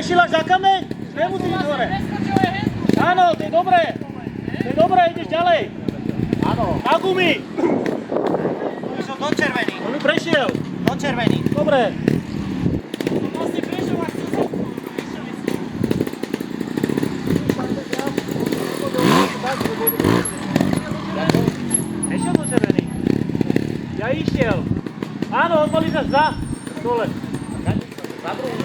Prešilaš za kameň? Nemusíš ísť hore. Áno, to je dobré. To je dobré, ideš ďalej. Áno. Na gumy. Išiel do červený. On ju prešiel. Do červený. Dobre. Nešiel do červený. Ja išiel. Áno, odpali sa za dole. Za druhú.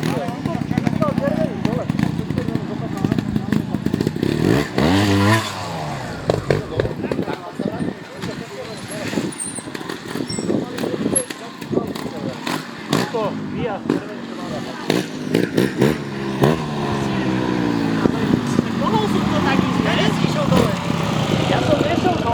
Výjazd, červený to má.